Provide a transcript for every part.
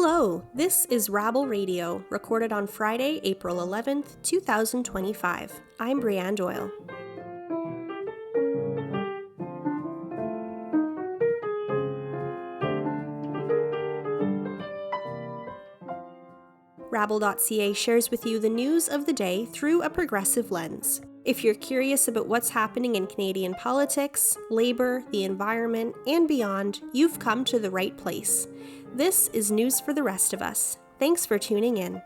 Hello, this is Rabble Radio, recorded on Friday, April 11th, 2025. I'm Brianne Doyle. Rabble.ca shares with you the news of the day through a progressive lens. If you're curious about what's happening in Canadian politics, labor, the environment, and beyond, you've come to the right place. This is news for the rest of us. Thanks for tuning in.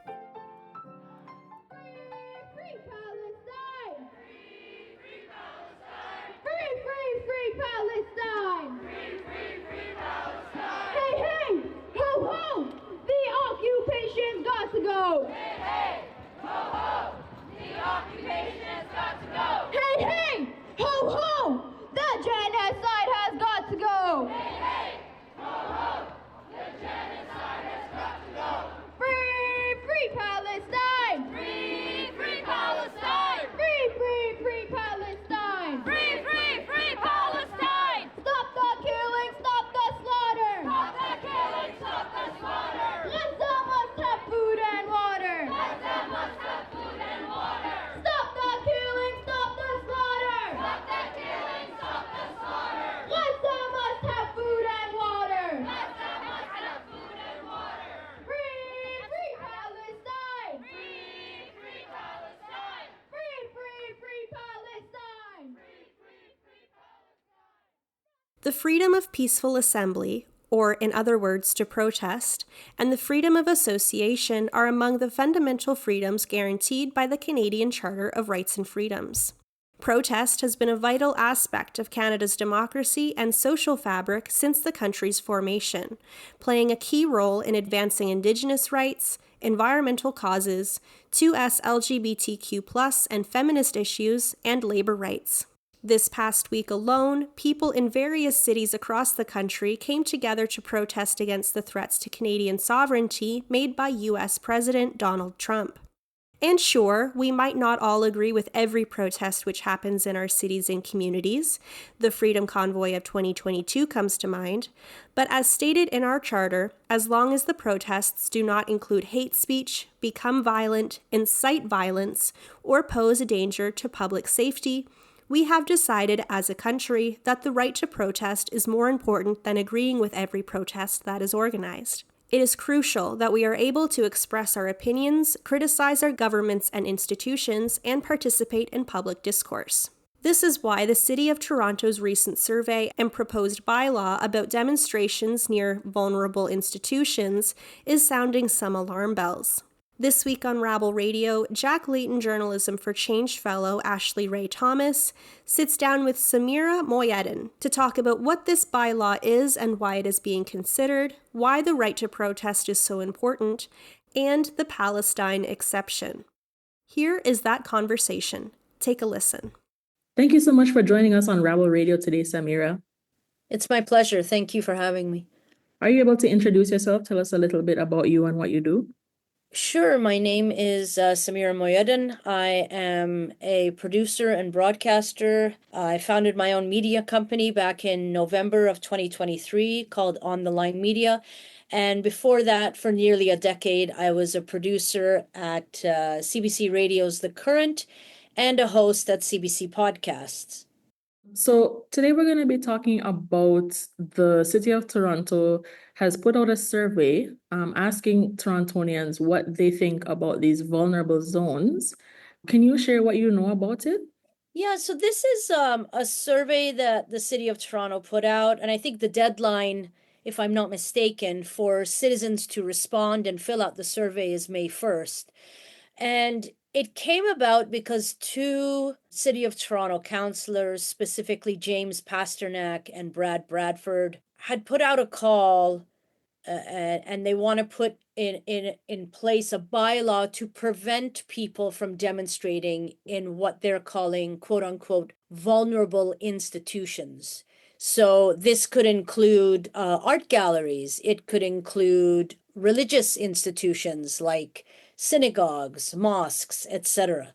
The freedom of peaceful assembly, or in other words, to protest, and the freedom of association are among the fundamental freedoms guaranteed by the Canadian Charter of Rights and Freedoms. Protest has been a vital aspect of Canada's democracy and social fabric since the country's formation, playing a key role in advancing Indigenous rights, environmental causes, 2S LGBTQ+ and feminist issues, and labor rights. This past week alone, people in various cities across the country came together to protest against the threats to Canadian sovereignty made by U.S. President Donald Trump. And sure, we might not all agree with every protest which happens in our cities and communities. The Freedom Convoy of 2022 comes to mind. But as stated in our charter, as long as the protests do not include hate speech, become violent, incite violence, or pose a danger to public safety, we have decided as a country that the right to protest is more important than agreeing with every protest that is organized. It is crucial that we are able to express our opinions, criticize our governments and institutions, and participate in public discourse. This is why the City of Toronto's recent survey and proposed bylaw about demonstrations near vulnerable institutions is sounding some alarm bells. This week on Rabble Radio, Jack Layton Journalism for Change fellow Ashley Ray Thomas sits down with Samira Moyedin to talk about what this bylaw is and why it is being considered, why the right to protest is so important, and the Palestine exception. Here is that conversation. Take a listen. Thank you so much for joining us on Rabble Radio today, Samira. It's my pleasure. Thank you for having me. Are you able to introduce yourself? Tell us a little bit about you and what you do. Sure. My name is Samira Moyedin. I am a producer and broadcaster. I founded my own media company back in November of 2023 called On the Line Media. And before that, for nearly a decade, I was a producer at CBC Radio's The Current and a host at CBC Podcasts. So today we're going to be talking about the City of Toronto has put out a survey asking Torontonians what they think about these vulnerable zones. Can you share what you know about it? Yeah, so this is a survey that the City of Toronto put out, and I think the deadline, if I'm not mistaken, for citizens to respond and fill out the survey is May 1st. And it came about because two City of Toronto councillors, specifically James Pasternak and Brad Bradford, had put out a call and they want to put in place a bylaw to prevent people from demonstrating in what they're calling, quote unquote, vulnerable institutions. So this could include art galleries. It could include religious institutions like synagogues, mosques, etc.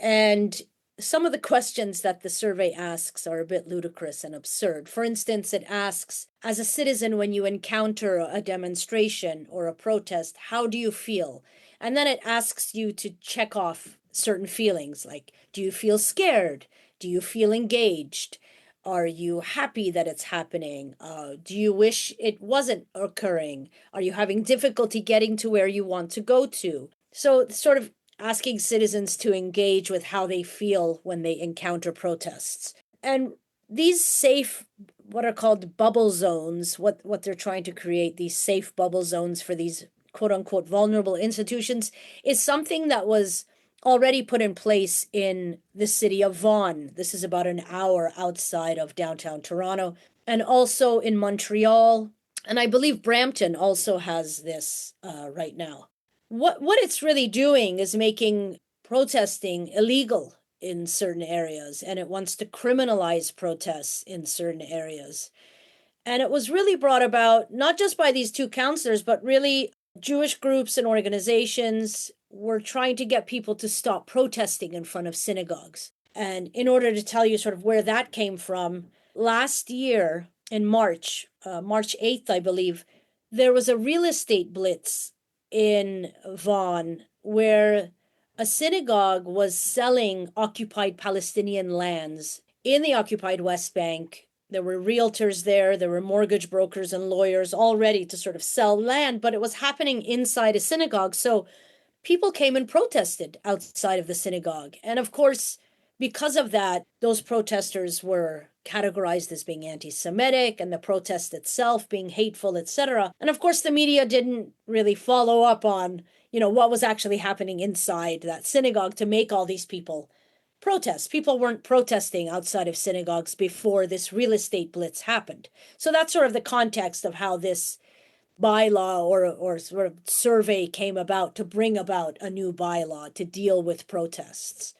And some of the questions that the survey asks are a bit ludicrous and absurd. For instance, it asks, as a citizen, when you encounter a demonstration or a protest, how do you feel? And then it asks you to check off certain feelings, like, do you feel scared? Do you feel engaged? Are you happy that it's happening? Do you wish it wasn't occurring? Are you having difficulty getting to where you want to go to? So, sort of asking citizens to engage with how they feel when they encounter protests. And these safe, what are called bubble zones, what they're trying to create, these safe bubble zones for these quote unquote vulnerable institutions, is something that was already put in place in the city of Vaughan. This is about an hour outside of downtown Toronto, and also in Montreal. And I believe Brampton also has this right now. What it's really doing is making protesting illegal in certain areas, and it wants to criminalize protests in certain areas. And it was really brought about not just by these two counselors, but really Jewish groups and organizations were trying to get people to stop protesting in front of synagogues. And in order to tell you sort of where that came from, last year in March, March 8th, I believe, there was a real estate blitz in Vaughan where a synagogue was selling occupied Palestinian lands in the occupied West Bank. There were realtors there were mortgage brokers and lawyers all ready to sort of sell land, but it was happening inside a synagogue. So people came and protested outside of the synagogue. And of course, because of that, those protesters were categorized as being anti-Semitic and the protest itself being hateful, etc. And of course, the media didn't really follow up on, what was actually happening inside that synagogue to make all these people protest. People weren't protesting outside of synagogues before this real estate blitz happened. So that's sort of the context of how this bylaw or sort of survey came about to bring about a new bylaw to deal with protests.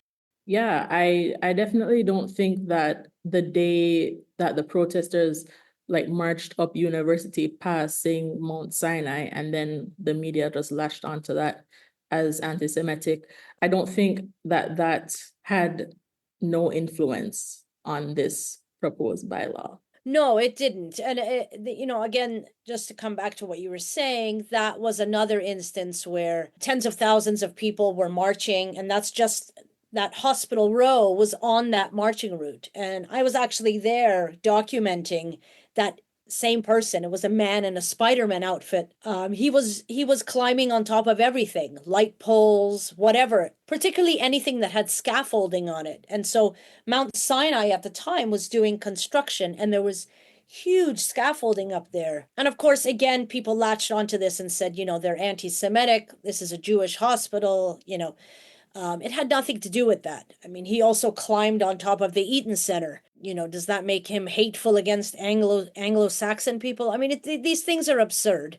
Yeah, I definitely don't think that the day that the protesters like marched up University Pass saying Mount Sinai and then the media just latched onto that as anti-Semitic, I don't think that that had no influence on this proposed bylaw. No, it didn't. And, again, just to come back to what you were saying, that was another instance where tens of thousands of people were marching, and that's just that Hospital Row was on that marching route. And I was actually there documenting that same person. It was a man in a Spider-Man outfit. He was climbing on top of everything, light poles, whatever, particularly anything that had scaffolding on it. And so Mount Sinai at the time was doing construction, and there was huge scaffolding up there. And of course, again, people latched onto this and said, they're anti-Semitic. This is a Jewish hospital. It had nothing to do with that. I mean, he also climbed on top of the Eaton Center. Does that make him hateful against Anglo-Saxon people? I mean, these things are absurd.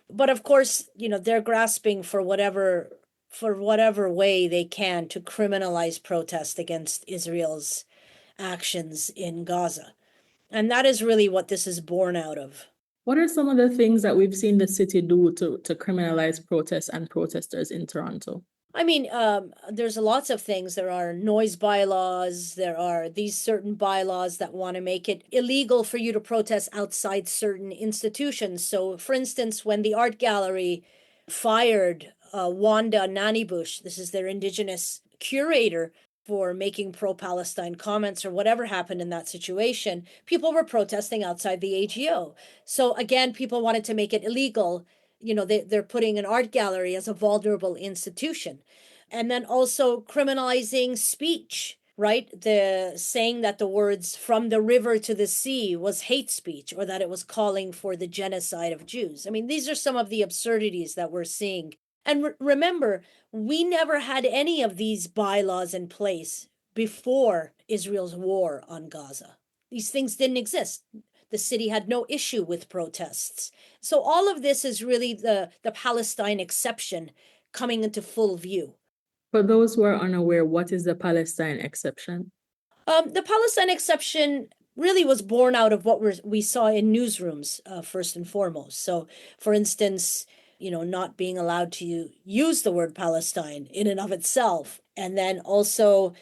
But of course, they're grasping for whatever way they can to criminalize protest against Israel's actions in Gaza. And that is really what this is born out of. What are some of the things that we've seen the city do to criminalize protests and protesters in Toronto? I mean, there's lots of things. There are noise bylaws. There are these certain bylaws that want to make it illegal for you to protest outside certain institutions. So, for instance, when the art gallery fired Wanda Nanibush, this is their Indigenous curator, for making pro-Palestine comments or whatever happened in that situation, people were protesting outside the AGO. So again, people wanted to make it illegal. They're putting an art gallery as a vulnerable institution. And then also criminalizing speech, right? The saying that the words "from the river to the sea" was hate speech, or that it was calling for the genocide of Jews. I mean, these are some of the absurdities that we're seeing. And remember, we never had any of these bylaws in place before Israel's war on Gaza. These things didn't exist. The city had no issue with protests. So all of this is really the Palestine exception coming into full view. For those who are unaware, what is the Palestine exception? The Palestine exception really was born out of what we saw in newsrooms, first and foremost. So, for instance, not being allowed to use the word Palestine in and of itself, and then also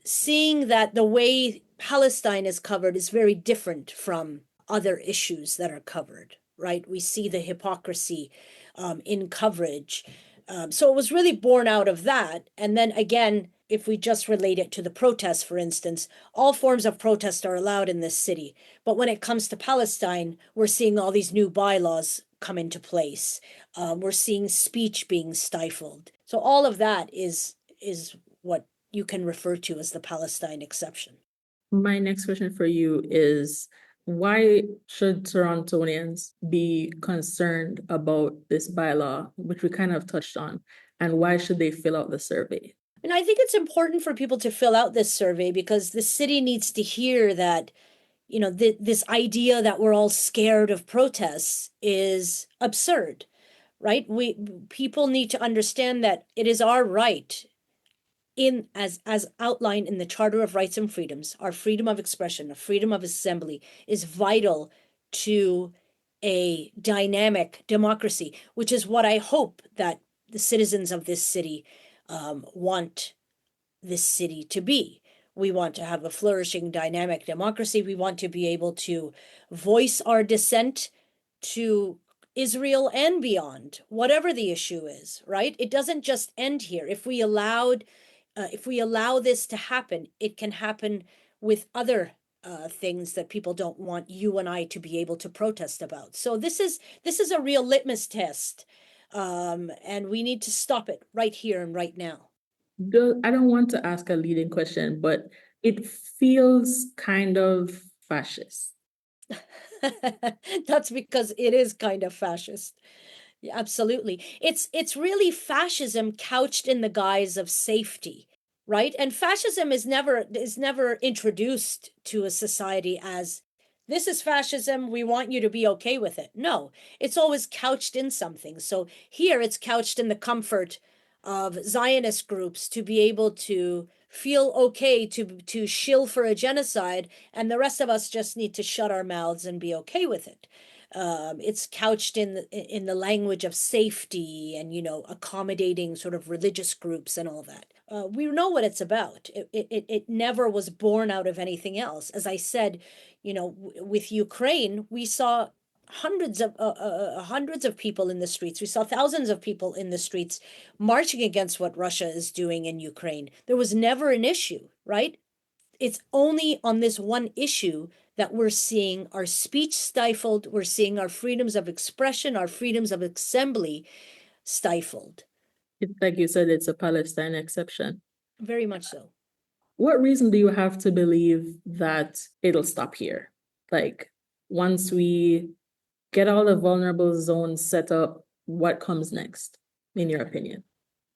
seeing that the way Palestine is covered is very different from other issues that are covered, right? We see the hypocrisy in coverage. So it was really born out of that. And then again, if we just relate it to the protests, for instance, all forms of protest are allowed in this city. But when it comes to Palestine, we're seeing all these new bylaws come into place. We're seeing speech being stifled. So all of that is what you can refer to as the Palestine exception. My next question for you is, why should Torontonians be concerned about this bylaw, which we kind of touched on, and why should they fill out the survey? And I think it's important for people to fill out this survey because the city needs to hear that, you know, this idea that we're all scared of protests is absurd, right? People need to understand that it is our right in as outlined in the Charter of Rights and Freedoms, our freedom of expression, our freedom of assembly is vital to a dynamic democracy, which is what I hope that the citizens of this city want this city to be. We want to have a flourishing, dynamic democracy. We want to be able to voice our dissent to Israel and beyond, whatever the issue is, right? It doesn't just end here. If we allow this to happen, it can happen with other things that people don't want you and I to be able to protest about. So this is a real litmus test, and we need to stop it right here and right now. I don't want to ask a leading question, but it feels kind of fascist. That's because it is kind of fascist. Yeah, absolutely. It's really fascism couched in the guise of safety, right? And fascism is never introduced to a society as this is fascism, we want you to be okay with it. No, it's always couched in something. So here it's couched in the comfort of Zionist groups to be able to feel okay to shill for a genocide, and the rest of us just need to shut our mouths and be okay with it. It's couched in the language of safety and, you know, accommodating sort of religious groups and all that. We know what it's about. It never was born out of anything else. As I said, you know, with Ukraine, we saw hundreds of people in the streets. We saw thousands of people in the streets marching against what Russia is doing in Ukraine. There was never an issue, right? It's only on this one issue that we're seeing our speech stifled, we're seeing our freedoms of expression, our freedoms of assembly stifled. Like you said, it's a Palestine exception. Very much so. What reason do you have to believe that it'll stop here? Like, once we get all the vulnerable zones set up, what comes next, in your opinion?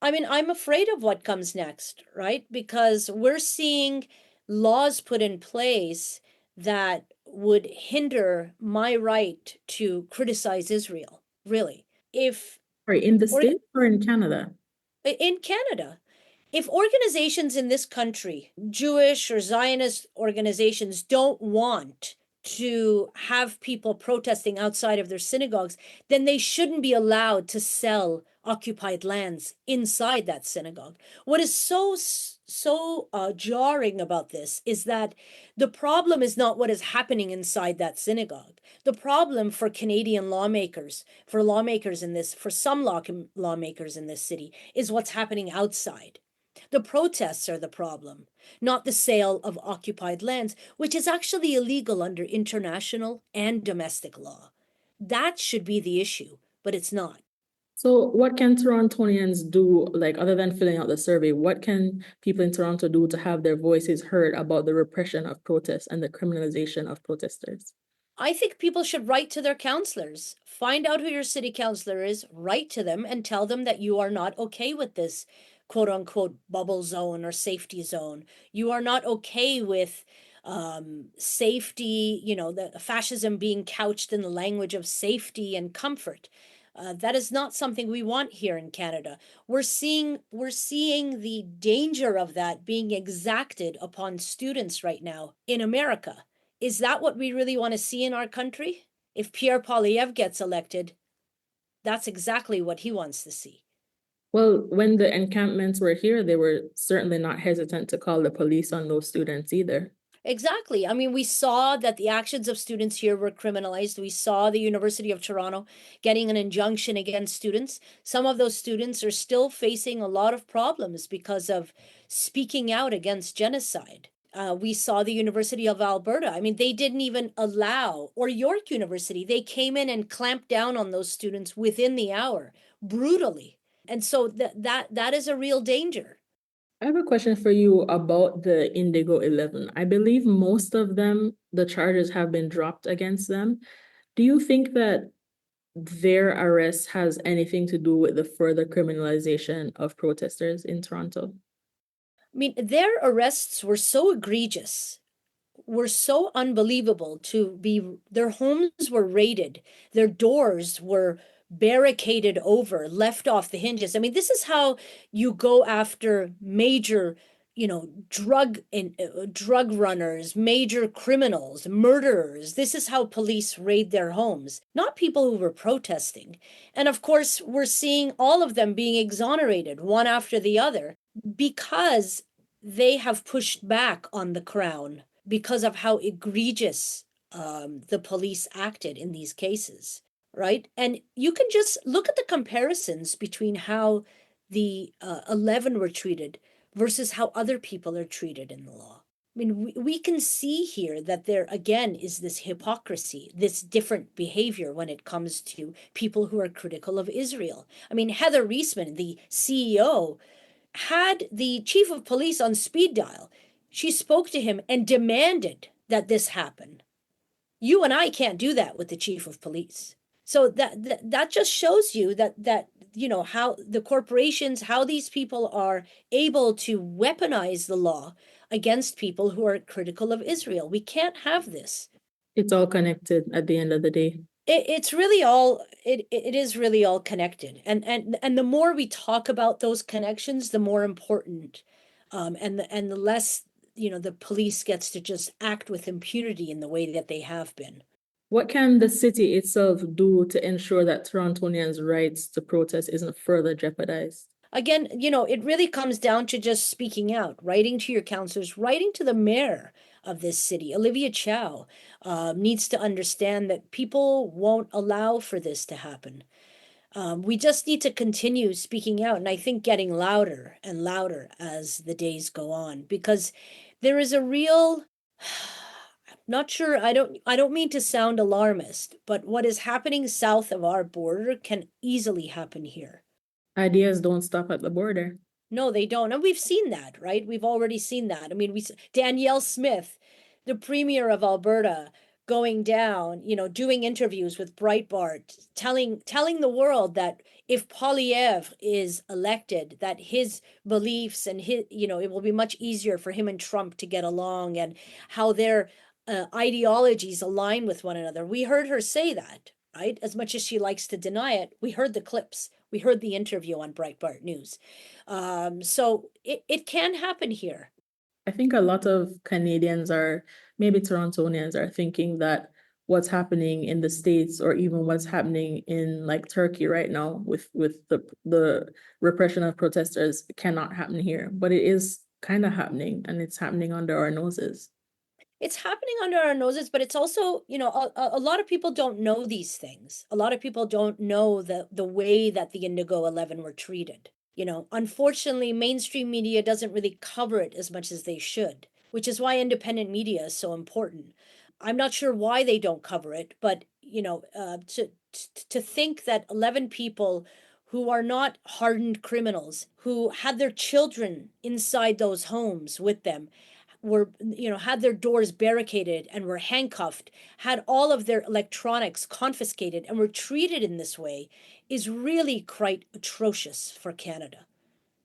I mean, I'm afraid of what comes next, right? Because we're seeing laws put in place that would hinder my right to criticize Israel, really. If Right, in the or States or in Canada? in Canada, if organizations in this country, Jewish or Zionist organizations, don't want to have people protesting outside of their synagogues, then they shouldn't be allowed to sell occupied lands inside that synagogue. What is so jarring about this is that the problem is not what is happening inside that synagogue. The problem for Canadian lawmakers, for some lawmakers in this city, is what's happening outside. The protests are the problem, not the sale of occupied lands, which is actually illegal under international and domestic law. That should be the issue, but it's not. So what can Torontonians do, like other than filling out the survey, what can people in Toronto do to have their voices heard about the repression of protests and the criminalization of protesters? I think people should write to their counselors. Find out who your city councilor is, write to them and tell them that you are not okay with this quote unquote bubble zone or safety zone. You are not okay with safety, you know, the fascism being couched in the language of safety and comfort. That is not something we want here in Canada. We're seeing the danger of that being exacted upon students right now in America. Is that what we really want to see in our country? If Pierre Poilievre gets elected, that's exactly what he wants to see. Well, when the encampments were here, they were certainly not hesitant to call the police on those students either. Exactly. I mean, we saw that the actions of students here were criminalized. We saw the University of Toronto getting an injunction against students. Some of those students are still facing a lot of problems because of speaking out against genocide. We saw the University of Alberta. I mean, they didn't even allow, or York University, they came in and clamped down on those students within the hour, brutally. And so that is a real danger. I have a question for you about the Indigo 11. I believe most of them, the charges have been dropped against them. Do you think that their arrest has anything to do with the further criminalization of protesters in Toronto? I mean, their arrests were so egregious, were so unbelievable to be, their homes were raided, their doors were barricaded over, left off the hinges. I mean, this is how you go after major, drug runners, major criminals, murderers. This is how police raid their homes, not people who were protesting. And of course, we're seeing all of them being exonerated one after the other because they have pushed back on the crown because of how egregious the police acted in these cases, right? And you can just look at the comparisons between how the 11 were treated versus how other people are treated in the law. I mean, we can see here that there again is this hypocrisy, this different behavior when it comes to people who are critical of Israel. I mean, Heather Reisman, the CEO, had the chief of police on speed dial. She spoke to him and demanded that this happen. You and I can't do that with the chief of police. So that just shows you that how the corporations, how these people are able to weaponize the law against people who are critical of Israel. We can't have this. It's all connected at the end of the day. It's really all it is really all connected, and the more we talk about those connections, the more important, and the less the police gets to just act with impunity in the way that they have been. What can the city itself do to ensure that Torontonians' rights to protest isn't further jeopardized? Again, it really comes down to just speaking out, writing to your councillors, writing to the mayor of this city. Olivia Chow needs to understand that people won't allow for this to happen. We just need to continue speaking out, and I think getting louder and louder as the days go on, because there is a real not sure, I don't mean to sound alarmist, but what is happening south of our border can easily happen here. Ideas don't stop at the border. No, they don't. And we've seen that, right? We've already seen that. I mean, Danielle Smith, the premier of Alberta, going down, doing interviews with Breitbart, telling the world that if Poilievre is elected, that his beliefs and his, it will be much easier for him and Trump to get along, and how their ideologies align with one another. We heard her say that, right? As much as she likes to deny it, we heard the clips. We heard the interview on Breitbart News. So it can happen here. I think a lot of Canadians are, maybe Torontonians are thinking that what's happening in the States or even what's happening in like Turkey right now with the repression of protesters cannot happen here. But it is kind of happening, and it's happening under our noses. It's happening under our noses, but it's also, a lot of people don't know these things. A lot of people don't know the way that the Indigo 11 were treated. Unfortunately, mainstream media doesn't really cover it as much as they should, which is why independent media is so important. I'm not sure why they don't cover it, but to think that 11 people who are not hardened criminals, who had their children inside those homes with them, were had their doors barricaded and were handcuffed, had all of their electronics confiscated, and were treated in this way is really quite atrocious for Canada.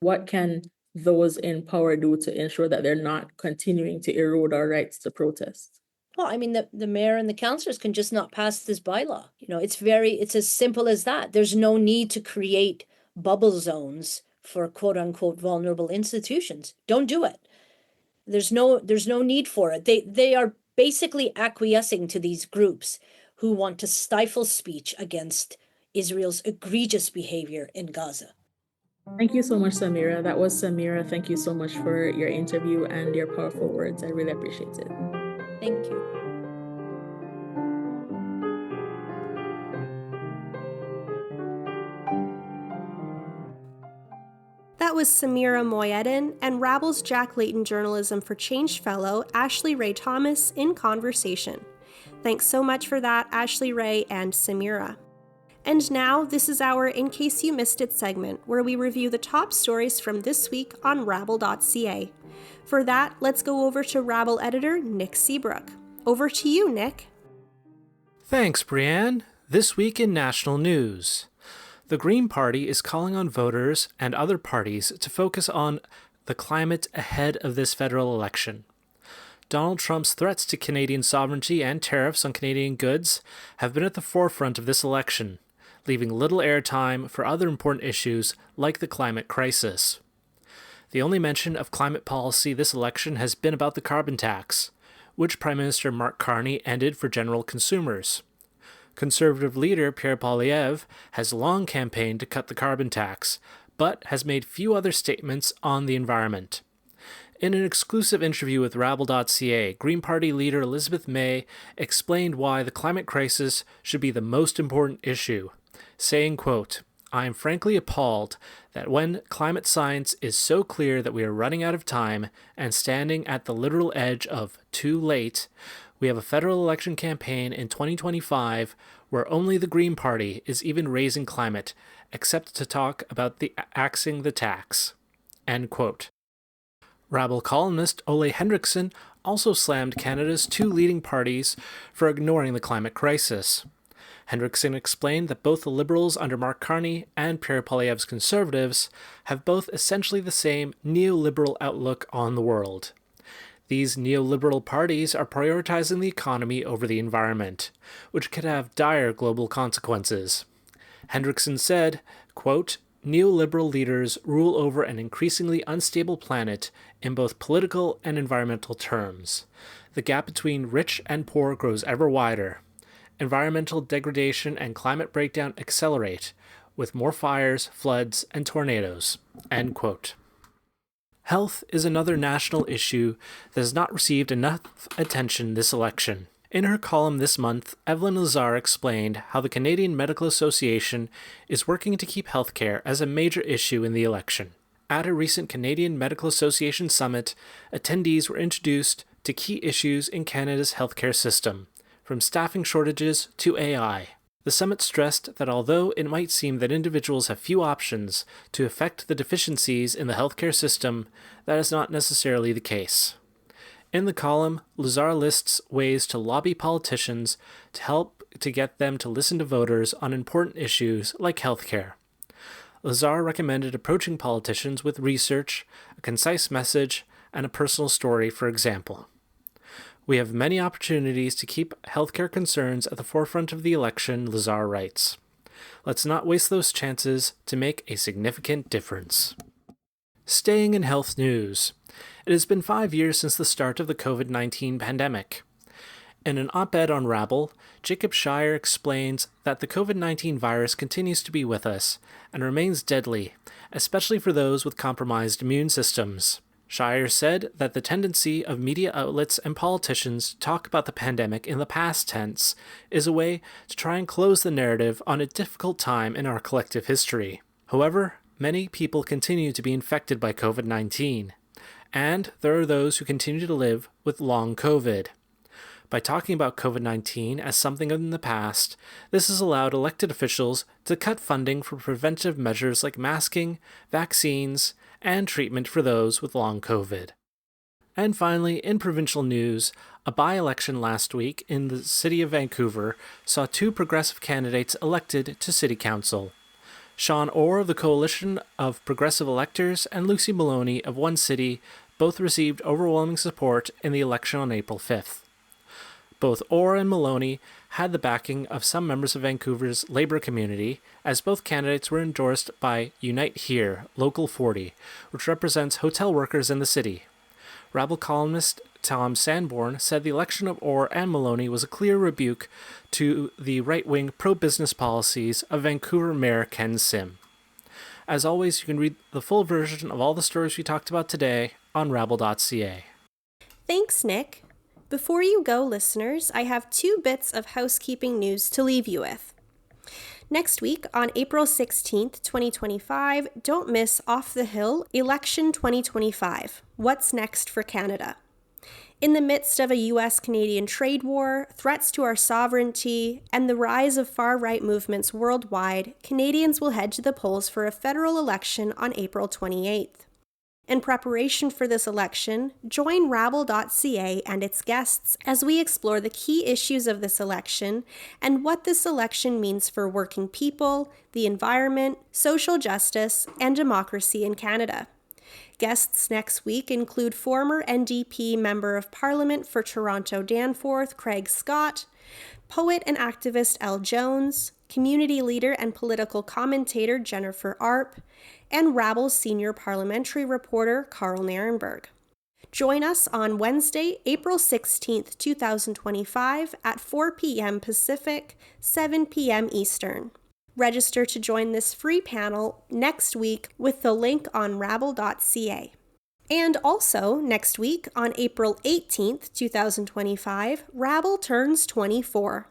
What can those in power do to ensure that they're not continuing to erode our rights to protest? Well, I mean, the mayor and the councillors can just not pass this bylaw. It's as simple as that. There's no need to create bubble zones for quote unquote vulnerable institutions. Don't do it. There's no need for it. They are basically acquiescing to these groups who want to stifle speech against Israel's egregious behavior in Gaza. Thank you so much, Samira. That was Samira. Thank you so much for your interview and your powerful words. I really appreciate it. Thank you. That was Samira Moyedin and Rabble's Jack Layton Journalism for Change Fellow Ashley Ray Thomas in conversation. Thanks so much for that, Ashley Ray and Samira. And now, this is our In Case You Missed It segment, where we review the top stories from this week on rabble.ca. For that, let's go over to Rabble editor Nick Seabrook. Over to you, Nick. Thanks, Brianne. This week in national news. The Green Party is calling on voters and other parties to focus on the climate ahead of this federal election. Donald Trump's threats to Canadian sovereignty and tariffs on Canadian goods have been at the forefront of this election, leaving little airtime for other important issues like the climate crisis. The only mention of climate policy this election has been about the carbon tax, which Prime Minister Mark Carney ended for general consumers. Conservative leader Pierre Poilievre has long campaigned to cut the carbon tax, but has made few other statements on the environment. In an exclusive interview with rabble.ca, Green Party leader Elizabeth May explained why the climate crisis should be the most important issue, saying, quote, "I am frankly appalled that when climate science is so clear that we are running out of time and standing at the literal edge of too late, we have a federal election campaign in 2025 where only the Green Party is even raising climate, except to talk about axing the tax." End quote. Rabble columnist Ole Henriksen also slammed Canada's two leading parties for ignoring the climate crisis. Henriksen explained that both the Liberals under Mark Carney and Pierre Poilievre's Conservatives have both essentially the same neoliberal outlook on the world. These neoliberal parties are prioritizing the economy over the environment, which could have dire global consequences. Hendrickson said, quote, "Neoliberal leaders rule over an increasingly unstable planet in both political and environmental terms. The gap between rich and poor grows ever wider. Environmental degradation and climate breakdown accelerate, with more fires, floods, and tornadoes." End quote. Health is another national issue that has not received enough attention this election. In her column this month, Evelyn Lazar explained how the Canadian Medical Association is working to keep healthcare as a major issue in the election. At a recent Canadian Medical Association summit, attendees were introduced to key issues in Canada's healthcare system, from staffing shortages to AI. The summit stressed that although it might seem that individuals have few options to affect the deficiencies in the healthcare system, that is not necessarily the case. In the column, Lazar lists ways to lobby politicians to help to get them to listen to voters on important issues like healthcare. Lazar recommended approaching politicians with research, a concise message, and a personal story, for example. "We have many opportunities to keep healthcare concerns at the forefront of the election," Lazar writes. "Let's not waste those chances to make a significant difference." Staying in health news. It has been 5 years since the start of the COVID-19 pandemic. In an op-ed on Rabble, Jacob Shire explains that the COVID-19 virus continues to be with us and remains deadly, especially for those with compromised immune systems. Shire said that the tendency of media outlets and politicians to talk about the pandemic in the past tense is a way to try and close the narrative on a difficult time in our collective history. However, many people continue to be infected by COVID-19, and there are those who continue to live with long COVID. By talking about COVID-19 as something in the past, this has allowed elected officials to cut funding for preventive measures like masking, vaccines, and treatment for those with long COVID. And finally, in provincial news, a by-election last week in the city of Vancouver saw two progressive candidates elected to city council. Sean Orr of the Coalition of Progressive Electors and Lucy Maloney of One City both received overwhelming support in the election on April 5th. Both Orr and Maloney had the backing of some members of Vancouver's Labour community, as both candidates were endorsed by Unite Here, Local 40, which represents hotel workers in the city. Rabble columnist Tom Sanborn said the election of Orr and Maloney was a clear rebuke to the right-wing pro-business policies of Vancouver Mayor Ken Sim. As always, you can read the full version of all the stories we talked about today on rabble.ca. Thanks, Nick. Before you go, listeners, I have 2 bits of housekeeping news to leave you with. Next week, on April 16th, 2025, don't miss Off the Hill Election 2025. What's next for Canada? In the midst of a U.S.-Canadian trade war, threats to our sovereignty, and the rise of far-right movements worldwide, Canadians will head to the polls for a federal election on April 28th. In preparation for this election, join rabble.ca and its guests as we explore the key issues of this election and what this election means for working people, the environment, social justice, and democracy in Canada. Guests next week include former NDP Member of Parliament for Toronto Danforth, Craig Scott, poet and activist Elle Jones, community leader and political commentator Jennifer Arp, and Rabble's senior parliamentary reporter Carl Narenberg. Join us on Wednesday, April 16th, 2025 at 4 p.m. Pacific, 7 p.m. Eastern. Register to join this free panel next week with the link on rabble.ca. And also, next week, on April 18th, 2025, Rabble turns 24.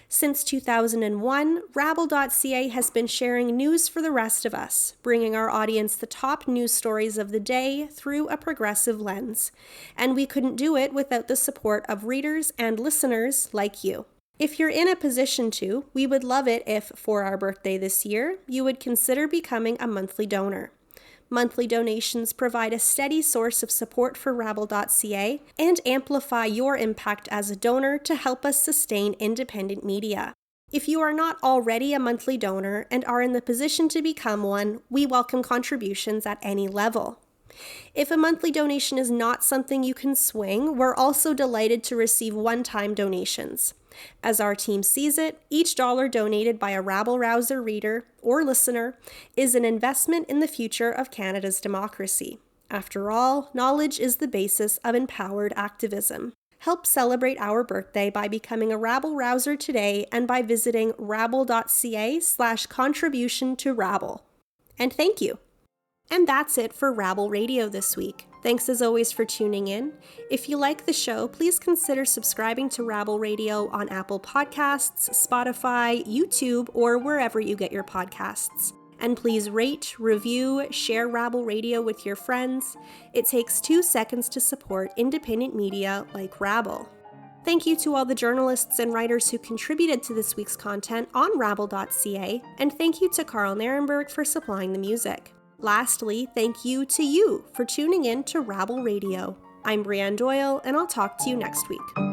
Since 2001, rabble.ca has been sharing news for the rest of us, bringing our audience the top news stories of the day through a progressive lens. And we couldn't do it without the support of readers and listeners like you. If you're in a position to, we would love it if, for our birthday this year, you would consider becoming a monthly donor. Monthly donations provide a steady source of support for rabble.ca and amplify your impact as a donor to help us sustain independent media. If you are not already a monthly donor and are in the position to become one, we welcome contributions at any level. If a monthly donation is not something you can swing, we're also delighted to receive one-time donations. As our team sees it, each dollar donated by a rabble-rouser reader or listener is an investment in the future of Canada's democracy. After all, knowledge is the basis of empowered activism. Help celebrate our birthday by becoming a rabble-rouser today and by visiting rabble.ca/contribution to Rabble. And thank you. And that's it for Rabble Radio this week. Thanks as always for tuning in. If you like the show, please consider subscribing to Rabble Radio on Apple Podcasts, Spotify, YouTube, or wherever you get your podcasts. And please rate, review, share Rabble Radio with your friends. It takes 2 seconds to support independent media like Rabble. Thank you to all the journalists and writers who contributed to this week's content on rabble.ca, and thank you to Carl Narenberg for supplying the music. Lastly, thank you to you for tuning in to Rabble Radio. I'm Brianne Doyle, and I'll talk to you next week.